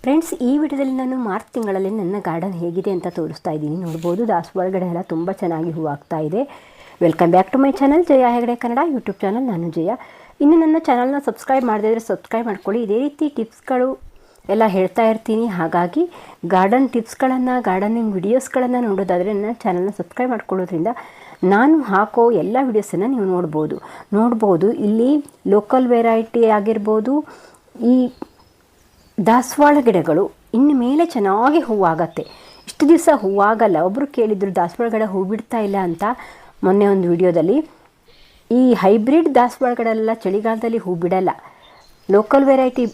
Friends, ಈ ವಿಡಿಯೋದಲ್ಲಿ ನಾನು ಮಾರ್ಚ್ ತಿಂಗಳಲ್ಲಿ ನನ್ನ ಗಾರ್ಡನ್ ಹೇಗಿದೆ ಅಂತ ತೋರಿಸ್ತಾ ಇದ್ದೀನಿ. ನೋಡ್ಬೋದು, ದಾಸವಾಳಗಡೆ ಎಲ್ಲ ತುಂಬ ಚೆನ್ನಾಗಿ ಹೂವಾಗ್ತಾ ಇದೆ. Welcome back to my channel Jaya Hegde Kannada YouTube channel. ನಾನು ಜಯ. ಇನ್ನು ನನ್ನ ಚಾನಲ್ನ ಸಬ್ಸ್ಕ್ರೈಬ್ ಮಾಡದಿದ್ದರೆ ಸಬ್ಸ್ಕ್ರೈಬ್ ಮಾಡ್ಕೊಳ್ಳಿ. ಇದೇ ರೀತಿ ಟಿಪ್ಸ್ಗಳು ಎಲ್ಲ ಹೇಳ್ತಾ ಇರ್ತೀನಿ. ಹಾಗಾಗಿ ಗಾರ್ಡನ್ ಟಿಪ್ಸ್ಗಳನ್ನು, ಗಾರ್ಡನಿಂಗ್ ವಿಡಿಯೋಸ್ಗಳನ್ನು ನೋಡೋದಾದರೆ ನನ್ನ ಚಾನಲ್ನ ಸಬ್ಸ್ಕ್ರೈಬ್ ಮಾಡ್ಕೊಳ್ಳೋದ್ರಿಂದ ನಾನು ಹಾಕೋ ಎಲ್ಲ ವಿಡಿಯೋಸನ್ನು ನೀವು ನೋಡ್ಬೋದು. ಇಲ್ಲಿ ಲೋಕಲ್ ವೆರೈಟಿ ಆಗಿರ್ಬೋದು, ಈ ದಾಸವಾಳ ಗಿಡಗಳು ಇನ್ನು ಮೇಲೆ ಚೆನ್ನಾಗಿ ಹೂವಾಗತ್ತೆ. ಇಷ್ಟು ದಿವಸ ಹೂವಾಗಲ್ಲ. ಒಬ್ಬರು ಕೇಳಿದ್ರು ದಾಸವಾಳ ಗಿಡ ಹೂ ಬಿಡ್ತಾ ಇಲ್ಲ ಅಂತ ಮೊನ್ನೆ ಒಂದು ವಿಡಿಯೋದಲ್ಲಿ. ಈ ಹೈಬ್ರಿಡ್ ದಾಸವಾಳಗಳೆಲ್ಲ ಚಳಿಗಾಲದಲ್ಲಿ ಹೂ ಬಿಡಲ್ಲ. ಲೋಕಲ್ ವೆರೈಟಿ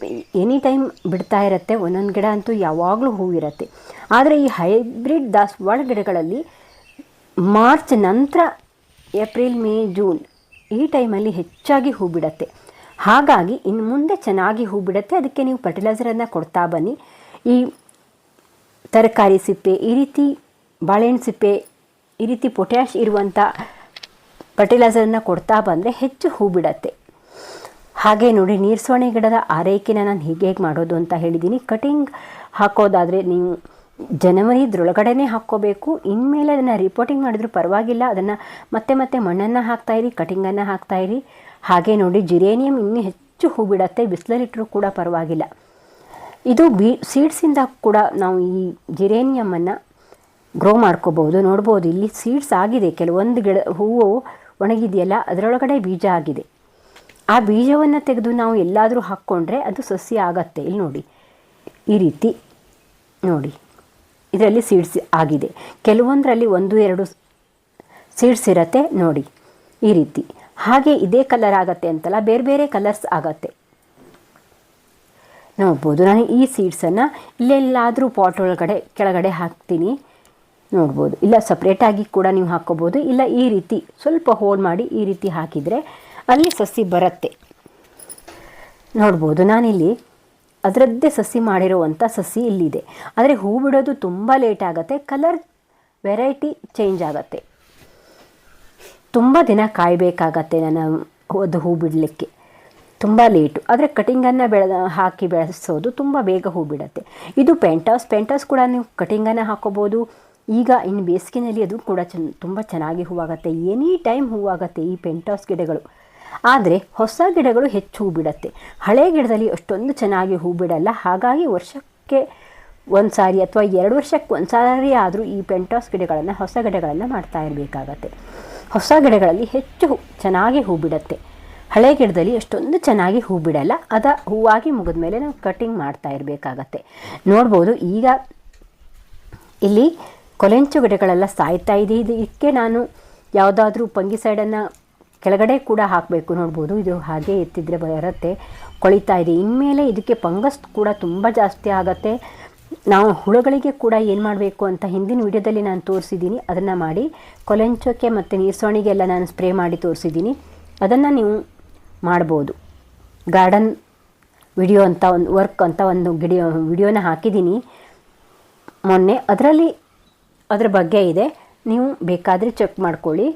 ಎನಿ ಟೈಮ್ ಬಿಡ್ತಾ ಇರುತ್ತೆ. ಒಂದೊಂದು ಗಿಡ ಅಂತೂ ಯಾವಾಗಲೂ ಹೂ ಇರುತ್ತೆ. ಆದರೆ ಈ ಹೈಬ್ರಿಡ್ ದಾಸವಾಳ ಗಿಡಗಳಲ್ಲಿ ಮಾರ್ಚ್ ನಂತರ ಏಪ್ರಿಲ್, ಮೇ, ಜೂನ್ ಈ ಟೈಮಲ್ಲಿ ಹೆಚ್ಚಾಗಿ ಹೂ ಬಿಡುತ್ತೆ. ಹಾಗಾಗಿ ಇನ್ನು ಮುಂದೆ ಚೆನ್ನಾಗಿ ಹೂ ಬಿಡುತ್ತೆ. ಅದಕ್ಕೆ ನೀವು ಫರ್ಟಿಲೈಸರನ್ನು ಕೊಡ್ತಾ ಬನ್ನಿ. ಈ ತರಕಾರಿ ಸಿಪ್ಪೆ, ಈ ರೀತಿ ಬಾಳೆಹಣ್ಣು ಸಿಪ್ಪೆ, ಈ ರೀತಿ ಪೊಟ್ಯಾಶ್ ಇರುವಂಥ ಫರ್ಟಿಲೈಸರನ್ನು ಕೊಡ್ತಾ ಬಂದರೆ ಹೆಚ್ಚು ಹೂ ಬಿಡುತ್ತೆ. ಹಾಗೆ ನೋಡಿ, ನೀರ್ಸೋಣೆ ಗಿಡದ ಆರೈಕೆನ ನಾನು ಹೇಗೆ ಮಾಡೋದು ಅಂತ ಹೇಳಿದ್ದೀನಿ. ಕಟಿಂಗ್ ಹಾಕೋದಾದರೆ ನೀವು ಜನವರಿದ್ರೊಳಗಡೆ ಹಾಕ್ಕೋಬೇಕು. ಇನ್ಮೇಲೆ ಅದನ್ನು ರಿಪೋರ್ಟಿಂಗ್ ಮಾಡಿದರೂ ಪರವಾಗಿಲ್ಲ. ಅದನ್ನು ಮತ್ತೆ ಮಣ್ಣನ್ನು ಹಾಕ್ತಾಯಿರಿ, ಕಟಿಂಗನ್ನು ಹಾಕ್ತಾಯಿರಿ. ಹಾಗೆ ನೋಡಿ, ಜಿರೇನಿಯಂ ಇನ್ನೂ ಹೆಚ್ಚು ಹೂ ಬಿಡುತ್ತೆ. ಬಿಸಿಲಲ್ಲಿಟ್ಟರೂ ಕೂಡ ಪರವಾಗಿಲ್ಲ. ಇದು ಸೀಡ್ಸಿಂದ ಕೂಡ ನಾವು ಈ ಜಿರೇನಿಯಮನ್ನು ಗ್ರೋ ಮಾಡ್ಕೋಬೋದು. ನೋಡ್ಬೋದು, ಇಲ್ಲಿ ಸೀಡ್ಸ್ ಆಗಿದೆ. ಕೆಲವೊಂದು ಗಿಡ ಹೂವು ಒಣಗಿದೆಯಲ್ಲ, ಅದರೊಳಗಡೆ ಬೀಜ ಆಗಿದೆ. ಆ ಬೀಜವನ್ನು ತೆಗೆದು ನಾವು ಎಲ್ಲಾದರೂ ಹಾಕ್ಕೊಂಡ್ರೆ ಅದು ಸಸ್ಯ ಆಗತ್ತೆ. ಇಲ್ಲಿ ನೋಡಿ, ಈ ರೀತಿ ನೋಡಿ, ಇದರಲ್ಲಿ ಸೀಡ್ಸ್ ಆಗಿದೆ. ಕೆಲವೊಂದರಲ್ಲಿ 1-2 ಸೀಡ್ಸ್ ಇರುತ್ತೆ ನೋಡಿ, ಈ ರೀತಿ. ಹಾಗೆ ಇದೇ ಕಲರ್ ಆಗುತ್ತೆ ಅಂತಲ್ಲ, ಬೇರೆ ಬೇರೆ ಕಲರ್ಸ್ ಆಗುತ್ತೆ. ನೋಡ್ಬೋದು, ನಾನು ಈ ಸೀಡ್ಸನ್ನು ಇಲ್ಲೆಲ್ಲಾದರೂ ಪಾಟ್ ಒಳಗಡೆ ಕೆಳಗಡೆ ಹಾಕ್ತೀನಿ. ನೋಡ್ಬೋದು, ಇಲ್ಲ ಸಪ್ರೇಟಾಗಿ ಕೂಡ ನೀವು ಹಾಕ್ಕೋಬೋದು. ಇಲ್ಲ ಈ ರೀತಿ ಸ್ವಲ್ಪ ಹೋಲ್ ಮಾಡಿ ಈ ರೀತಿ ಹಾಕಿದರೆ ಅಲ್ಲಿ ಸಸಿ ಬರುತ್ತೆ. ನೋಡ್ಬೋದು, ನಾನಿಲ್ಲಿ ಅದರದ್ದೇ ಸಸಿ ಮಾಡಿರುವಂಥ ಸಸಿ ಇಲ್ಲಿದೆ. ಆದರೆ ಹೂ ಬಿಡೋದು ತುಂಬ ಲೇಟ್ ಆಗುತ್ತೆ. ಕಲರ್ ವೆರೈಟಿ ಚೇಂಜ್ ಆಗುತ್ತೆ. ತುಂಬ ದಿನ ಕಾಯಬೇಕಾಗತ್ತೆ ನಾನು ಅದು ಹೂ ಬಿಡಲಿಕ್ಕೆ, ತುಂಬ ಲೇಟು. ಆದರೆ ಕಟಿಂಗನ್ನು ಹಾಕಿ ಬೆಳೆಸೋದು ತುಂಬ ಬೇಗ ಹೂ ಬಿಡುತ್ತೆ. ಇದು ಪೆಂಟಾಸ್ ಕೂಡ ನೀವು ಕಟಿಂಗನ್ನು ಹಾಕೋಬೋದು. ಈಗ ಇನ್ನು ಬೇಸಿಗೆಯಲ್ಲಿ ಅದು ಕೂಡ ತುಂಬ ಚೆನ್ನಾಗಿ ಹೂವಾಗುತ್ತೆ. ಎನಿ ಟೈಮ್ ಹೂವಾಗುತ್ತೆ ಈ ಪೆಂಟಾಸ್ ಗಿಡಗಳು. ಆದರೆ ಹೊಸ ಗಿಡಗಳು ಹೆಚ್ಚು ಹೂ ಬಿಡುತ್ತೆ. ಹಳೆ ಗಿಡದಲ್ಲಿ ಅಷ್ಟೊಂದು ಚೆನ್ನಾಗಿ ಹೂ ಬಿಡಲ್ಲ. ಹಾಗಾಗಿ ವರ್ಷಕ್ಕೆ ಒಂದು ಸಾರಿ ಅಥವಾ 2 ವರ್ಷಕ್ಕೆ ಒಂದು ಸಾರಿ ಆದರೂ ಈ ಪೆಂಟಾಸ್ ಗಿಡಗಳನ್ನು, ಹೊಸ ಗಿಡಗಳನ್ನು ಮಾಡ್ತಾ ಇರಬೇಕಾಗತ್ತೆ. ಹೊಸ ಗಿಡಗಳಲ್ಲಿ ಹೆಚ್ಚು ಚೆನ್ನಾಗಿ ಹೂ ಬಿಡುತ್ತೆ. ಹಳೆ ಗಿಡದಲ್ಲಿ ಅಷ್ಟೊಂದು ಚೆನ್ನಾಗಿ ಹೂ ಬಿಡಲ್ಲ. ಹೂವಾಗಿ ಮುಗಿದ ಮೇಲೆ ನಾವು ಕಟಿಂಗ್ ಮಾಡ್ತಾ ಇರಬೇಕಾಗತ್ತೆ. ನೋಡ್ಬೋದು, ಈಗ ಇಲ್ಲಿ ಕೊಲೆಂಚು ಗಿಡಗಳೆಲ್ಲ ಸಾಯ್ತಾ ಇದೆ. ಇದಕ್ಕೆ ನಾನು ಯಾವುದಾದ್ರೂ ಫಂಗಿಸೈಡನ್ನು ಕೆಳಗಡೆ ಕೂಡ ಹಾಕಬೇಕು. ನೋಡ್ಬೋದು, ಇದು ಹಾಗೆ ಎತ್ತಿದ್ರೆ ಬರುತ್ತೆ, ಕೊಳಿತಾ ಇದೆ. ಇನ್ಮೇಲೆ ಇದಕ್ಕೆ ಫಂಗಸ್ ಕೂಡ ತುಂಬ ಜಾಸ್ತಿ ಆಗುತ್ತೆ. ನಾವು ಹುಳುಗಳಿಗೆ ಕೂಡ ಏನು ಮಾಡಬೇಕು ಅಂತ ಹಿಂದಿನ ವಿಡಿಯೋದಲ್ಲಿ ನಾನು ತೋರಿಸಿದ್ದೀನಿ. ಅದನ್ನು ಮಾಡಿ ಕೊಲೆಂಚೋಕ್ಕೆ ಮತ್ತು ನೀರ್ಸೋಣಿಗೆಲ್ಲ ನಾನು ಸ್ಪ್ರೇ ಮಾಡಿ ತೋರಿಸಿದ್ದೀನಿ. ಅದನ್ನು ನೀವು ಮಾಡ್ಬೋದು. ಗಾರ್ಡನ್ ವಿಡಿಯೋ ಅಂತ ಒಂದು ವರ್ಕ್ ಅಂತ ಒಂದು ವಿಡಿಯೋನ ಹಾಕಿದ್ದೀನಿ ಮೊನ್ನೆ. ಅದರ ಬಗ್ಗೆ ಇದೆ, ನೀವು ಬೇಕಾದರೆ ಚೆಕ್ ಮಾಡ್ಕೊಳ್ಳಿ.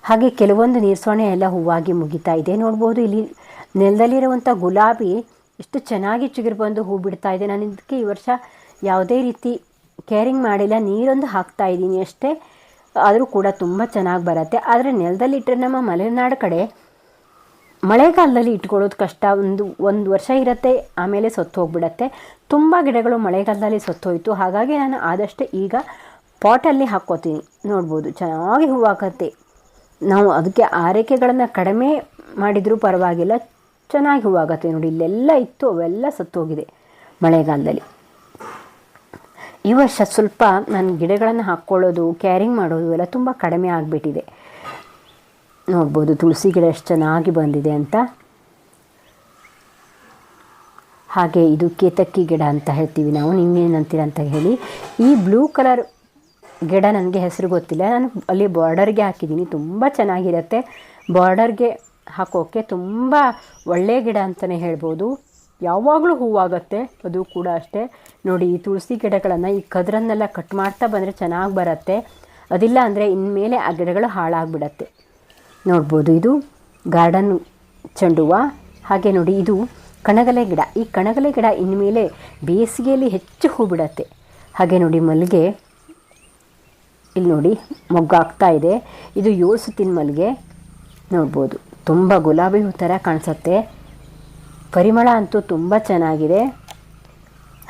ಹಾಗೆ ಕೆಲವೊಂದು ನೀರ್ಸೋಣೆ ಎಲ್ಲ ಹೂವಾಗಿ ಮುಗಿತಾ ಇದೆ. ನೋಡ್ಬೋದು, ಇಲ್ಲಿ ನೆಲದಲ್ಲಿರುವಂಥ ಗುಲಾಬಿ ಎಷ್ಟು ಚೆನ್ನಾಗಿ ಚಿಗುರು ಬಂದು ಹೂ ಬಿಡ್ತಾ ಇದೆ. ನಾನು ಇದಕ್ಕೆ ಈ ವರ್ಷ ಯಾವುದೇ ರೀತಿ ಕೇರಿಂಗ್ ಮಾಡಿಲ್ಲ, ನೀರೊಂದು ಹಾಕ್ತಾ ಇದ್ದೀನಿ ಅಷ್ಟೇ. ಆದರೂ ಕೂಡ ತುಂಬ ಚೆನ್ನಾಗಿ ಬರುತ್ತೆ. ಆದರೆ ನೆಲದಲ್ಲಿಟ್ಟರೆ ನಮ್ಮ ಮಲೆನಾಡು ಕಡೆ ಮಳೆಗಾಲದಲ್ಲಿ ಇಟ್ಕೊಳ್ಳೋದು ಕಷ್ಟ. ಒಂದು ವರ್ಷ ಇರುತ್ತೆ, ಆಮೇಲೆ ಸತ್ತು ಹೋಗಿಬಿಡತ್ತೆ. ತುಂಬ ಗಿಡಗಳು ಮಳೆಗಾಲದಲ್ಲಿ ಸತ್ತೋಯ್ತು. ಹಾಗಾಗಿ ನಾನು ಆದಷ್ಟು ಈಗ ಪಾಟಲ್ಲಿ ಹಾಕ್ಕೋತೀನಿ. ನೋಡ್ಬೋದು, ಚೆನ್ನಾಗಿ ಹೂವಾಗತ್ತೆ. ನಾವು ಅದಕ್ಕೆ ಆರೈಕೆಗಳನ್ನು ಕಡಿಮೆ ಮಾಡಿದರೂ ಪರವಾಗಿಲ್ಲ, ಚೆನ್ನಾಗಿ ಹೂವಾಗತ್ತೆ. ನೋಡಿ, ಇಲ್ಲೆಲ್ಲ ಇತ್ತು, ಅವೆಲ್ಲ ಸತ್ತೋಗಿದೆ ಮಳೆಗಾಲದಲ್ಲಿ. ಈ ವರ್ಷ ಸ್ವಲ್ಪ ನಾನು ಗಿಡಗಳನ್ನು ಹಾಕ್ಕೊಳ್ಳೋದು, ಕ್ಯಾರಿಂಗ್ ಮಾಡೋದು ಎಲ್ಲ ತುಂಬ ಕಡಿಮೆ ಆಗಿಬಿಟ್ಟಿದೆ. ನೋಡ್ಬೋದು, ತುಳಸಿ ಗಿಡ ಎಷ್ಟು ಚೆನ್ನಾಗಿ ಬಂದಿದೆ ಅಂತ. ಹಾಗೆ ಇದು ಕೇತಕ್ಕಿ ಗಿಡ ಅಂತ ಹೇಳ್ತೀವಿ ನಾವು, ನೀವೇನಂತೀರ ಅಂತ ಹೇಳಿ. ಈ ಬ್ಲೂ ಕಲರ್ ಗಿಡ ನನಗೆ ಹೆಸರು ಗೊತ್ತಿಲ್ಲ. ನಾನು ಅಲ್ಲಿ ಬಾರ್ಡರ್ಗೆ ಹಾಕಿದ್ದೀನಿ. ತುಂಬ ಚೆನ್ನಾಗಿರುತ್ತೆ. ಬಾರ್ಡರ್ಗೆ ಹಾಕೋಕ್ಕೆ ತುಂಬ ಒಳ್ಳೆಯ ಗಿಡ ಅಂತಲೇ ಹೇಳ್ಬೋದು. ಯಾವಾಗಲೂ ಹೂವಾಗುತ್ತೆ ಅದು ಕೂಡ ಅಷ್ಟೇ. ನೋಡಿ, ಈ ತುಳಸಿ ಗಿಡಗಳನ್ನು, ಈ ಕದ್ರನ್ನೆಲ್ಲ ಕಟ್ ಮಾಡ್ತಾ ಬಂದರೆ ಚೆನ್ನಾಗಿ ಬರುತ್ತೆ. ಅದಿಲ್ಲ ಅಂದರೆ ಇನ್ಮೇಲೆ ಆ ಗಿಡಗಳು ಹಾಳಾಗಿಬಿಡತ್ತೆ. ನೋಡ್ಬೋದು, ಇದು ಗಾರ್ಡನ್ ಚೆಂಡು ಹೂವು. ಹಾಗೆ ನೋಡಿ, ಇದು ಕಣಗಲೆ ಗಿಡ. ಈ ಕಣಗಲೆ ಗಿಡ ಇನ್ಮೇಲೆ ಬೇಸಿಗೆಯಲ್ಲಿ ಹೆಚ್ಚು ಹೂ ಬಿಡತ್ತೆ. ಹಾಗೆ ನೋಡಿ ಮಲ್ಲಿಗೆ, ಇಲ್ಲಿ ನೋಡಿ ಮೊಗ್ಗಾಗ್ತಾ ಇದೆ. ಇದು 7 ಸುತ್ತಿನ ಮಲ್ಲಿಗೆ ನೋಡ್ಬೋದು. ತುಂಬ ಗುಲಾಬಿ ಹೂ ಥರ ಕಾಣಿಸುತ್ತೆ. ಪರಿಮಳ ಅಂತೂ ತುಂಬ ಚೆನ್ನಾಗಿದೆ.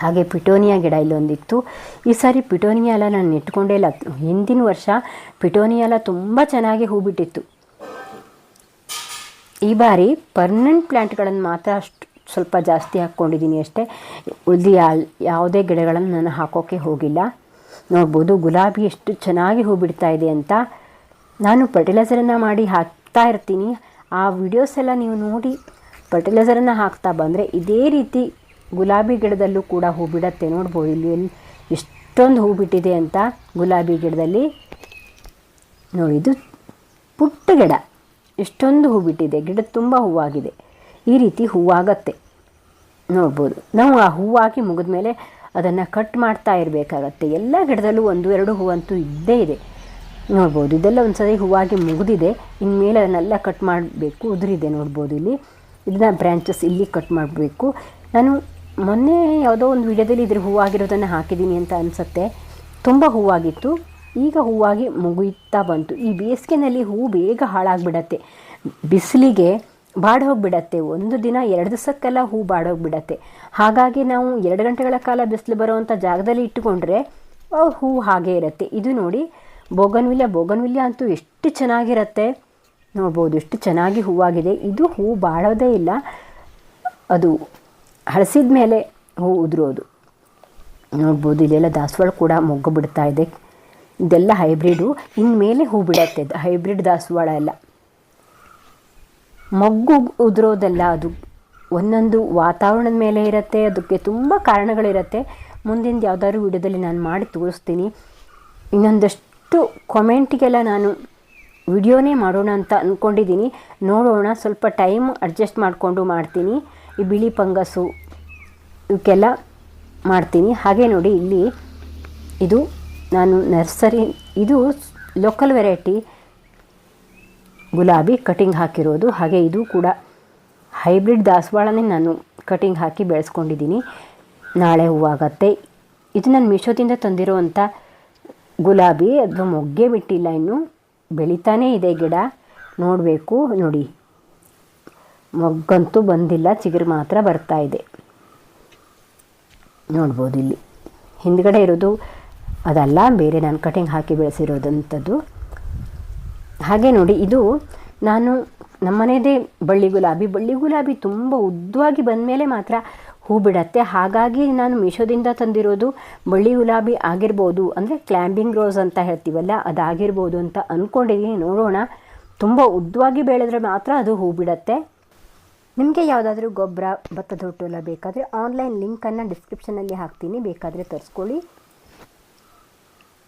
ಹಾಗೆ ಪಿಟೋನಿಯಾ ಗಿಡ ಇಲ್ಲೊಂದಿತ್ತು. ಈ ಸಾರಿ ಪಿಟೋನಿಯಾ ಎಲ್ಲ ನಾನು ನೆಟ್ಕೊಂಡೇ ಇಲ್ಲ. ಹಿಂದಿನ ವರ್ಷ ಪಿಟೋನಿಯಾ ಎಲ್ಲ ತುಂಬ ಚೆನ್ನಾಗಿ ಹೂ ಬಿಟ್ಟಿತ್ತು. ಈ ಬಾರಿ ಪರ್ಮನೆಂಟ್ ಪ್ಲ್ಯಾಂಟ್ಗಳನ್ನು ಮಾತ್ರ ಅಷ್ಟು ಸ್ವಲ್ಪ ಜಾಸ್ತಿ ಹಾಕ್ಕೊಂಡಿದ್ದೀನಿ ಅಷ್ಟೇ. ಉಳಿದು ಯಾವುದೇ ಗಿಡಗಳನ್ನು ನಾನು ಹಾಕೋಕ್ಕೆ ಹೋಗಿಲ್ಲ. ನೋಡ್ಬೋದು ಗುಲಾಬಿ ಎಷ್ಟು ಚೆನ್ನಾಗಿ ಹೂ ಬಿಡ್ತಾ ಇದೆ ಅಂತ. ನಾನು ಫರ್ಟಿಲೈಸರನ್ನು ಮಾಡಿ ಹಾಕ್ತಾ ಇರ್ತೀನಿ. ಆ ವಿಡಿಯೋಸ್ ಎಲ್ಲ ನೀವು ನೋಡಿ ಫರ್ಟಿಲೈಸರನ್ನು ಹಾಕ್ತಾ ಬಂದರೆ ಇದೇ ರೀತಿ ಗುಲಾಬಿ ಗಿಡದಲ್ಲೂ ಕೂಡ ಹೂ ಬಿಡುತ್ತೆ. ನೋಡ್ಬೋದು ಇಲ್ಲಿ ಎಷ್ಟೊಂದು ಹೂ ಬಿಟ್ಟಿದೆ ಅಂತ ಗುಲಾಬಿ ಗಿಡದಲ್ಲಿ. ನೋಡಿ ಇದು ಪುಟ್ಟ ಗಿಡ, ಎಷ್ಟೊಂದು ಹೂ ಬಿಟ್ಟಿದೆ. ಗಿಡ ತುಂಬ ಹೂವಾಗಿದೆ. ಈ ರೀತಿ ಹೂವಾಗತ್ತೆ ನೋಡ್ಬೋದು. ನಾವು ಆ ಹೂವಾಗಿ ಮುಗಿದ ಮೇಲೆ ಅದನ್ನು ಕಟ್ ಮಾಡ್ತಾ ಇರಬೇಕಾಗತ್ತೆ. ಎಲ್ಲ ಗಿಡದಲ್ಲೂ 1-2 ಹೂವಂತೂ ಇದ್ದೇ ಇದೆ ನೋಡ್ಬೋದು. ಇದೆಲ್ಲ ಒಂದು ಸರಿ ಹೂವಾಗಿ ಮುಗಿದಿದೆ. ಇನ್ಮೇಲೆ ಅದನ್ನೆಲ್ಲ ಕಟ್ ಮಾಡಬೇಕು. ಉದುರಿದೆ ನೋಡ್ಬೋದು ಇಲ್ಲಿ. ಇದನ್ನ ಬ್ರ್ಯಾಂಚಸ್ ಇಲ್ಲಿ ಕಟ್ ಮಾಡಬೇಕು. ನಾನು ಮೊನ್ನೆ ಯಾವುದೋ ಒಂದು ವಿಡಿಯೋದಲ್ಲಿ ಇದ್ರ ಹೂವಾಗಿರೋದನ್ನು ಹಾಕಿದ್ದೀನಿ ಅಂತ ಅನಿಸುತ್ತೆ. ತುಂಬ ಹೂವಾಗಿತ್ತು. ಈಗ ಹೂವಾಗಿ ಮುಗಿಯುತ್ತಾ ಬಂತು. ಈ ಬೇಸಿಗೆನಲ್ಲಿ ಹೂ ಬೇಗ ಹಾಳಾಗಿಬಿಡತ್ತೆ. ಬಿಸಿಲಿಗೆ ಬಾಡೋಗಿಬಿಡತ್ತೆ. 1 ದಿನ 2 ದಿವಸಕ್ಕೆಲ್ಲ ಹೂ ಬಾಡೋಗಿಬಿಡತ್ತೆ. ಹಾಗಾಗಿ ನಾವು 2 ಗಂಟೆಗಳ ಕಾಲ ಬಿಸಿಲು ಬರೋವಂಥ ಜಾಗದಲ್ಲಿ ಇಟ್ಟುಕೊಂಡ್ರೆ ಹೂ ಹಾಗೇ ಇರುತ್ತೆ. ಇದು ನೋಡಿ ಬೋಗನ್ವಿಲಿಯಾ ಅಂತೂ ಎಷ್ಟು ಚೆನ್ನಾಗಿರುತ್ತೆ ನೋಡ್ಬೋದು. ಎಷ್ಟು ಚೆನ್ನಾಗಿ ಹೂವಾಗಿದೆ. ಇದು ಹೂ ಬಾಳೋದೇ ಇಲ್ಲ. ಅದು ಹಳಸಿದ ಮೇಲೆ ಹೂ ಉದುರೋದು ನೋಡ್ಬೋದು. ಇಲ್ಲೆಲ್ಲ ದಾಸವಾಳ ಕೂಡ ಮೊಗ್ಗು ಬಿಡ್ತಾ ಇದೆ. ಇದೆಲ್ಲ ಹೈಬ್ರಿಡು. ಇನ್ಮೇಲೆ ಹೂ ಬಿಡತ್ತೆ. ಹೈಬ್ರಿಡ್ ದಾಸವಾಳ ಎಲ್ಲ ಮೊಗ್ಗು ಉದುರೋದಲ್ಲ. ಅದು ಒಂದೊಂದು ವಾತಾವರಣದ ಮೇಲೆ ಇರುತ್ತೆ. ಅದಕ್ಕೆ ತುಂಬ ಕಾರಣಗಳಿರುತ್ತೆ. ಮುಂದಿನ ಯಾವುದಾದ್ರು ವಿಡಿಯೋದಲ್ಲಿ ನಾನು ಮಾಡಿ ತೋರಿಸ್ತೀನಿ. ಇನ್ನೊಂದಷ್ಟು ಕಾಮೆಂಟಿಗೆಲ್ಲ ನಾನು ವಿಡಿಯೋನೇ ಮಾಡೋಣ ಅಂತ ಅಂದ್ಕೊಂಡಿದ್ದೀನಿ. ನೋಡೋಣ, ಸ್ವಲ್ಪ ಟೈಮ್ ಅಡ್ಜಸ್ಟ್ ಮಾಡಿಕೊಂಡು ಮಾಡ್ತೀನಿ. ಈ ಬಿಳಿ ಫಂಗಸ್ಸು ಇವಕ್ಕೆಲ್ಲ ಮಾಡ್ತೀನಿ. ಹಾಗೆ ನೋಡಿ ಇಲ್ಲಿ ಇದು ನಾನು ನರ್ಸರಿ, ಇದು ಲೋಕಲ್ ವೆರೈಟಿ ಗುಲಾಬಿ ಕಟಿಂಗ್ ಹಾಕಿರೋದು. ಹಾಗೆ ಇದು ಕೂಡ ಹೈಬ್ರಿಡ್ ದಾಸವಾಳನೇ ನಾನು ಕಟಿಂಗ್ ಹಾಕಿ ಬೆಳೆಸ್ಕೊಂಡಿದ್ದೀನಿ. ನಾಳೆ ಹೂವಾಗತ್ತೆ. ಇದು ನಾನು ಮೀಶೋದಿಂದ ತಂದಿರೋವಂಥ ಗುಲಾಬಿ. ಅದು ಮೊಗ್ಗೆ ಬಿಟ್ಟಿಲ್ಲ, ಇನ್ನು ಬೆಳೀತಾನೇ ಇದೆ ಗಿಡ. ನೋಡಬೇಕು ನೋಡಿ, ಮೊಗ್ಗಂತೂ ಬಂದಿಲ್ಲ, ಚಿಗುರು ಮಾತ್ರ ಬರ್ತಾ ಇದೆ ನೋಡ್ಬೋದು. ಇಲ್ಲಿ ಹಿಂದ್ಗಡೆ ಇರೋದು ಅದಲ್ಲ, ಬೇರೆ ನಾನು ಕಟಿಂಗ್ ಹಾಕಿ ಬೆಳೆಸಿರೋದಂಥದ್ದು. ಹಾಗೆ ನೋಡಿ ಇದು ನಾನು ನಮ್ಮನೇದೇ ಬಳ್ಳಿ ಗುಲಾಬಿ ತುಂಬ ಉದ್ದವಾಗಿ ಬಂದಮೇಲೆ ಮಾತ್ರ ಹೂ ಬಿಡತ್ತೆ. ಹಾಗಾಗಿ ನಾನು ಮೀಶೋದಿಂದ ತಂದಿರೋದು ಬಳ್ಳಿ ಗುಲಾಬಿ ಆಗಿರ್ಬೋದು, ಅಂದರೆ ಕ್ಲೈಂಬಿಂಗ್ ರೋಸ್ ಅಂತ ಹೇಳ್ತೀವಲ್ಲ ಅದಾಗಿರ್ಬೋದು ಅಂತ ಅಂದ್ಕೊಂಡಿದ್ದೀನಿ. ನೋಡೋಣ, ತುಂಬ ಉದ್ದವಾಗಿ ಬೆಳೆದ್ರೆ ಮಾತ್ರ ಅದು ಹೂ ಬಿಡತ್ತೆ. ನಿಮಗೆ ಯಾವುದಾದ್ರೂ ಗೊಬ್ಬರ, ಭತ್ತದ ಹೊಟ್ಟು ಎಲ್ಲ ಬೇಕಾದರೆ ಆನ್ಲೈನ್ ಲಿಂಕನ್ನು ಡಿಸ್ಕ್ರಿಪ್ಷನಲ್ಲಿ ಹಾಕ್ತೀನಿ, ಬೇಕಾದರೆ ತರಿಸ್ಕೊಳ್ಳಿ.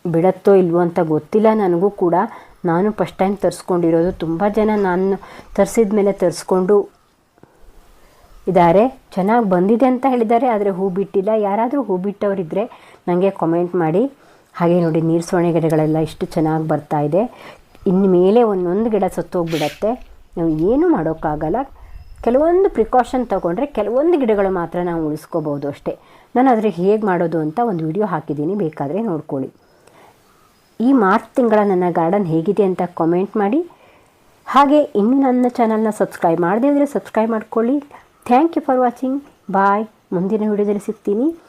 ಬಿಡತ್ತೋ ಇಲ್ವೋ ಅಂತ ಗೊತ್ತಿಲ್ಲ ನನಗೂ ಕೂಡ. ನಾನು ಫಸ್ಟ್ ಟೈಮ್ ತರಿಸ್ಕೊಂಡಿರೋದು. ತುಂಬ ಜನ ನಾನು ತರಿಸಿದ ಮೇಲೆ ತರಿಸ್ಕೊಂಡು ಇದ್ದಾರೆ. ಚೆನ್ನಾಗಿ ಬಂದಿದೆ ಅಂತ ಹೇಳಿದ್ದಾರೆ, ಆದರೆ ಹೂ ಬಿಟ್ಟಿಲ್ಲ. ಯಾರಾದರೂ ಹೂ ಬಿಟ್ಟವರಿದ್ದರೆ ನನಗೆ ಕಾಮೆಂಟ್ ಮಾಡಿ. ಹಾಗೆ ನೋಡಿ ನೀರು ಸೋಣೆ ಗಿಡಗಳೆಲ್ಲ ಇಷ್ಟು ಚೆನ್ನಾಗಿ ಬರ್ತಾ ಇದೆ. ಇನ್ಮೇಲೆ ಒಂದೊಂದು ಗಿಡ ಸತ್ತೋಗ್ಬಿಡತ್ತೆ. ನಾವು ಏನೂ ಮಾಡೋಕ್ಕಾಗಲ್ಲ. ಕೆಲವೊಂದು ಪ್ರಿಕಾಷನ್ ತೊಗೊಂಡ್ರೆ ಕೆಲವೊಂದು ಗಿಡಗಳು ಮಾತ್ರ ನಾವು ಉಳಿಸ್ಕೋಬೋದು ಅಷ್ಟೇ. ನಾನು ಆದರೆ ಹೇಗೆ ಮಾಡೋದು ಅಂತ ಒಂದು ವಿಡಿಯೋ ಹಾಕಿದ್ದೀನಿ, ಬೇಕಾದರೆ ನೋಡ್ಕೊಳ್ಳಿ. ಈ ಮಾರ್ಚ್ ತಿಂಗಳ ನನ್ನ ಗಾರ್ಡನ್ ಹೇಗಿದೆ ಅಂತ ಕಾಮೆಂಟ್ ಮಾಡಿ. ಹಾಗೆ ಇನ್ನೂ ನನ್ನ ಚಾನಲ್ನ ಸಬ್ಸ್ಕ್ರೈಬ್ ಮಾಡದೇ ಇದ್ದರೆ ಸಬ್ಸ್ಕ್ರೈಬ್ ಮಾಡ್ಕೊಳ್ಳಿ. Thank you for watching. Bye. ಮುಂದಿನ ವಿಡಿಯೋದಲ್ಲಿ ಸಿಗ್ತೀನಿ.